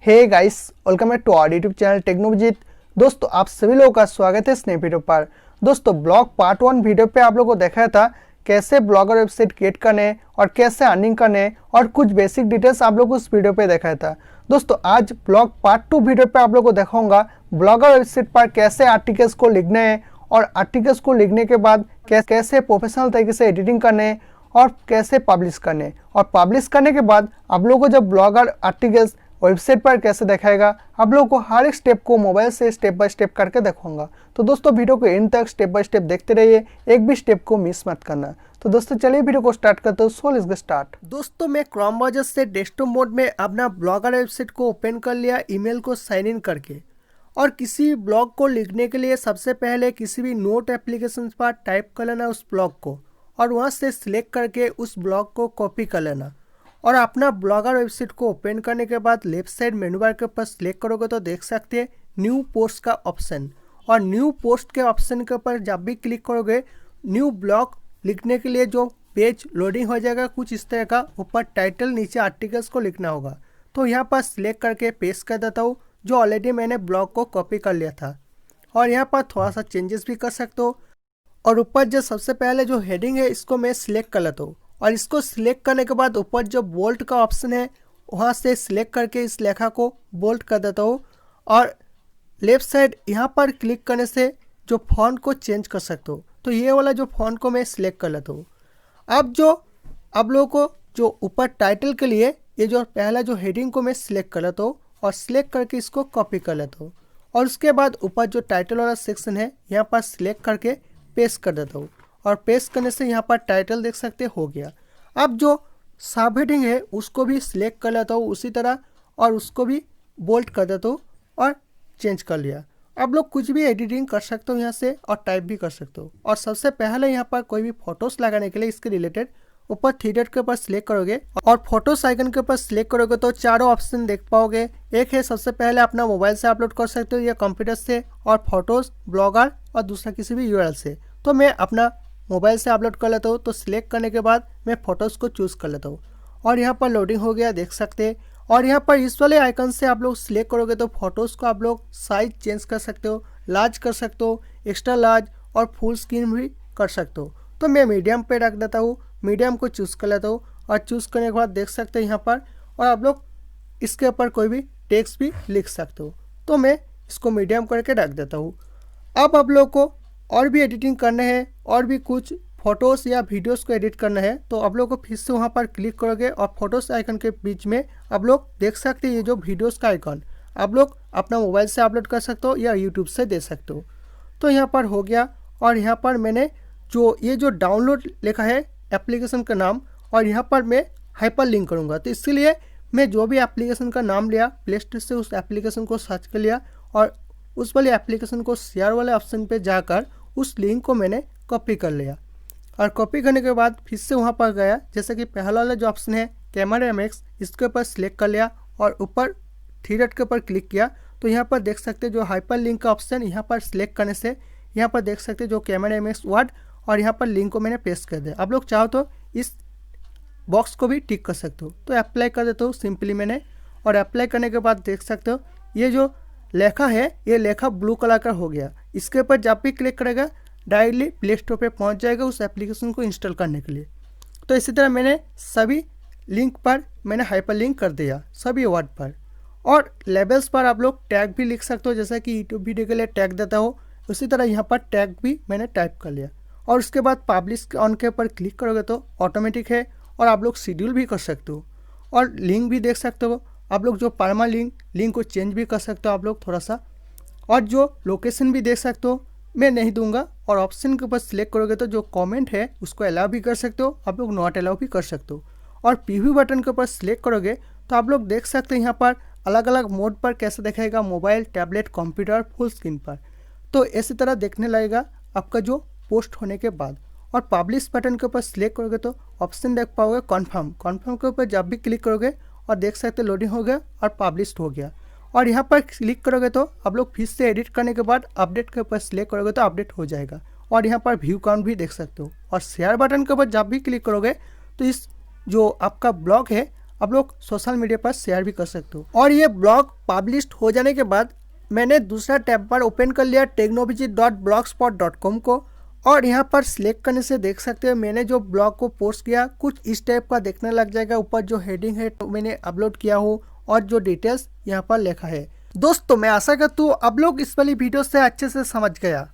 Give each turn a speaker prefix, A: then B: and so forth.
A: Hey guys, welcome back to our YouTube channel Technovisit. दोस्तों, आप सभी लोगों का स्वागत है इस नए वीडियो पर। दोस्तों, ब्लॉग पार्ट 1 वीडियो पे आप लोगों को दिखाया था कैसे ब्लॉगर वेबसाइट क्रिएट करने और कैसे अर्निंग करने और कुछ बेसिक डिटेल्स आप लोग को उस वीडियो पे दिखाया था। दोस्तों, आज ब्लॉग पार्ट 2 वीडियो पे आप लोग को दिखाऊंगा ब्लॉगर वेबसाइट पर कैसे आर्टिकल्स को लिखने हैं और आर्टिकल्स को लिखने के बाद कैसे प्रोफेशनल तरीके से एडिटिंग करने और कैसे पब्लिश करने, और पब्लिश करने के बाद आप लोगों को जब ब्लॉगर आर्टिकल्स वेबसाइट पर कैसे दिखाएगा, आप लोगों को हर एक स्टेप को मोबाइल से स्टेप बाय स्टेप करके दिखाऊंगा। तो दोस्तों, वीडियो को एंड तक स्टेप बाय स्टेप देखते रहिए, एक भी स्टेप को मिस मत करना। तो दोस्तों, चलिए वीडियो को स्टार्ट करते हैं। So let's get start. दोस्तों, मैं क्रोम ब्राउज़र से डेस्कटॉप मोड में अपना ब्लॉगर वेबसाइट को ओपन कर लिया ईमेल को साइन इन करके। और किसी ब्लॉग को लिखने के लिए सबसे पहले किसी भी नोट एप्लीकेशन पर टाइप कर लेना उस ब्लॉग को, और वहाँ से सिलेक्ट करके उस ब्लॉग को कॉपी कर लेना। और अपना ब्लॉगर वेबसाइट को ओपन करने के बाद लेफ्ट साइड मेनू बार के ऊपर सिलेक्ट करोगे तो देख सकते हैं न्यू पोस्ट का ऑप्शन। और न्यू पोस्ट के ऑप्शन के ऊपर जब भी क्लिक करोगे न्यू ब्लॉग लिखने के लिए जो पेज लोडिंग हो जाएगा कुछ इस तरह का। ऊपर टाइटल, नीचे आर्टिकल्स को लिखना होगा। तो यहाँ पर सिलेक्ट करके पेस्ट कर देता हूँ, जो ऑलरेडी मैंने ब्लॉग को कॉपी कर लिया था। और यहाँ पर थोड़ा सा चेंजेस भी कर सकते हो। और ऊपर जो सबसे पहले जो हेडिंग है इसको मैं सिलेक्ट कर लेता हूँ, और इसको सिलेक्ट करने के बाद ऊपर जो बोल्ड का ऑप्शन है वहाँ से सिलेक्ट करके इस लेखा को बोल्ड कर देता हूँ। और लेफ्ट साइड यहाँ पर क्लिक करने से जो फॉन्ट को चेंज कर सकते हो, तो ये वाला जो फॉन्ट को मैं सिलेक्ट कर लेता हूँ। अब जो आप लोगों को जो ऊपर टाइटल के लिए ये जो पहला जो हेडिंग को मैं सिलेक्ट कर लेता हूँ और सिलेक्ट करके इसको कॉपी कर लेता हूँ। और उसके बाद ऊपर जो टाइटल वाला सेक्शन है यहाँ पर सिलेक्ट करके पेस्ट कर देता हूँ। और पेस्ट करने से यहाँ पर टाइटल देख सकते हो गया। अब जो सब हेडिंग है उसको भी सिलेक्ट कर लेता हूँ उसी तरह, और उसको भी बोल्ड कर देता हूँ और चेंज कर लिया। अब लोग कुछ भी एडिटिंग कर सकते हो यहाँ से, और टाइप भी कर सकते हो। और सबसे पहले यहाँ पर कोई भी फोटोज लगाने के लिए इसके रिलेटेड ऊपर थ्री डॉट के ऊपर सिलेक्ट करोगे और फोटोज आइकन के ऊपर सिलेक्ट करोगे तो चारों ऑप्शन देख पाओगे। एक है सबसे पहले अपना मोबाइल से अपलोड कर सकते हो या कंप्यूटर से, और फोटोज ब्लॉगर, और दूसरा किसी भी यूआरएल से। तो मैं अपना मोबाइल से अपलोड कर लेता हूँ। तो सिलेक्ट करने के बाद मैं फ़ोटोज़ को चूज़ कर लेता हूँ, और यहाँ पर लोडिंग हो गया देख सकते हैं। और यहाँ पर इस वाले आइकन से आप लोग सिलेक्ट करोगे तो फोटोज़ को आप लोग साइज चेंज कर सकते हो, लार्ज कर सकते हो, एक्स्ट्रा लार्ज और फुल स्क्रीन भी कर सकते हो। तो मैं मीडियम पे रख देता हूँ, मीडियम को चूज़ कर लेता हूँ। और चूज़ करने के बाद देख सकते हैं यहाँ पर, और आप लोग इसके ऊपर कोई भी टेक्स्ट भी लिख सकते हो। तो मैं इसको मीडियम करके रख देता हूँ। अब आप लोग को और भी एडिटिंग करना है और भी कुछ फ़ोटोज़ या वीडियोस को एडिट करना है, तो आप लोग को फिर से वहाँ पर क्लिक करोगे और फोटोज़ आइकन के बीच में आप लोग देख सकते हैं ये जो वीडियोस का आइकन आप लोग अपना मोबाइल से अपलोड कर सकते हो या यूट्यूब से दे सकते हो। तो यहाँ पर हो गया। और यहाँ पर मैंने जो डाउनलोड लिखा है एप्लीकेशन का नाम, और यहाँ पर मैं हाइपर लिंक करूँगा। तो इसलिए मैं जो भी एप्लीकेशन का नाम लिया प्ले स्टोर से उस एप्लीकेशन को सर्च कर लिया, और उस वाले एप्लीकेशन को शेयर वाले ऑप्शन पे जाकर उस लिंक को मैंने कॉपी कर लिया। और कॉपी करने के बाद फिर से वहाँ पर गया, जैसे कि पहला वाला जो ऑप्शन है कैमरा एमएक्स, इसके ऊपर सिलेक्ट कर लिया और ऊपर थ्री डॉट के ऊपर क्लिक किया। तो यहाँ पर देख सकते हैं जो हाइपर लिंक का ऑप्शन, यहाँ पर सिलेक्ट करने से यहाँ पर देख सकते हैं जो कैमरा एमएक्स वर्ड, और यहाँ पर लिंक को मैंने पेस्ट कर दिया। आप लोग चाहो तो इस बॉक्स को भी टिक कर सकते हो। तो अप्लाई कर देता हूँ सिंपली मैंने। और अप्लाई करने के बाद देख सकते हो ये जो लेखा है ये लेखा ब्लू कलर का हो गया। इसके ऊपर जब भी क्लिक करेगा डायरेक्टली प्ले स्टोर पे पहुंच जाएगा उस एप्लीकेशन को इंस्टॉल करने के लिए। तो इसी तरह मैंने सभी लिंक पर मैंने हाइपर लिंक कर दिया सभी वर्ड पर। और लेबल्स पर आप लोग टैग भी लिख सकते हो, जैसा कि यूट्यूब वीडियो के लिए टैग देता हो उसी तरह यहाँ पर टैग भी मैंने टाइप कर लिया। और उसके बाद पब्लिश ऑन के ऊपर क्लिक करोगे तो ऑटोमेटिक है, और आप लोग शेड्यूल भी कर सकते हो और लिंक भी देख सकते हो। आप लोग जो परमा लिंक को चेंज भी कर सकते हो आप लोग थोड़ा सा, और जो लोकेशन भी देख सकते हो। मैं नहीं दूंगा। और ऑप्शन के ऊपर सिलेक्ट करोगे तो जो कमेंट है उसको अलाउ भी कर सकते हो, आप लोग नॉट अलाउ भी कर सकते हो। और प्रीव्यू बटन के ऊपर सिलेक्ट करोगे तो आप लोग देख सकते हैं यहाँ पर अलग अलग मोड पर कैसे दिखाएगा, mobile, tablet, computer, full screen पर। तो इसी तरह देखने लगेगा आपका जो पोस्ट होने के बाद। और पब्लिश बटन के ऊपर सिलेक्ट करोगे तो ऑप्शन देख पाओगे कन्फर्म के ऊपर जब भी क्लिक करोगे और देख सकते लोडिंग हो गया और पब्लिश हो गया। और यहाँ पर क्लिक करोगे तो आप लोग फिर से एडिट करने के बाद अपडेट के ऊपर सिलेक्ट करोगे तो अपडेट हो जाएगा। और यहाँ पर व्यू काउंट भी देख सकते हो। और शेयर बटन के ऊपर जब भी क्लिक करोगे तो इस जो आपका ब्लॉग है आप लोग सोशल मीडिया पर शेयर भी कर सकते हो। और ये ब्लॉग पब्लिश हो जाने के बाद मैंने दूसरा टैब पर ओपन कर लिया technoavijit.blogspot.com को, और यहाँ पर सिलेक्ट करने से देख सकते हो मैंने जो ब्लॉग को पोस्ट किया कुछ इस टाइप का देखने लग जाएगा। ऊपर जो हेडिंग है तो मैंने अपलोड किया हूँ और जो डिटेल्स यहाँ पर लिखा है। दोस्तों मैं आशा करता हूँ आप लोग इस वाली वीडियो से अच्छे से समझ गया।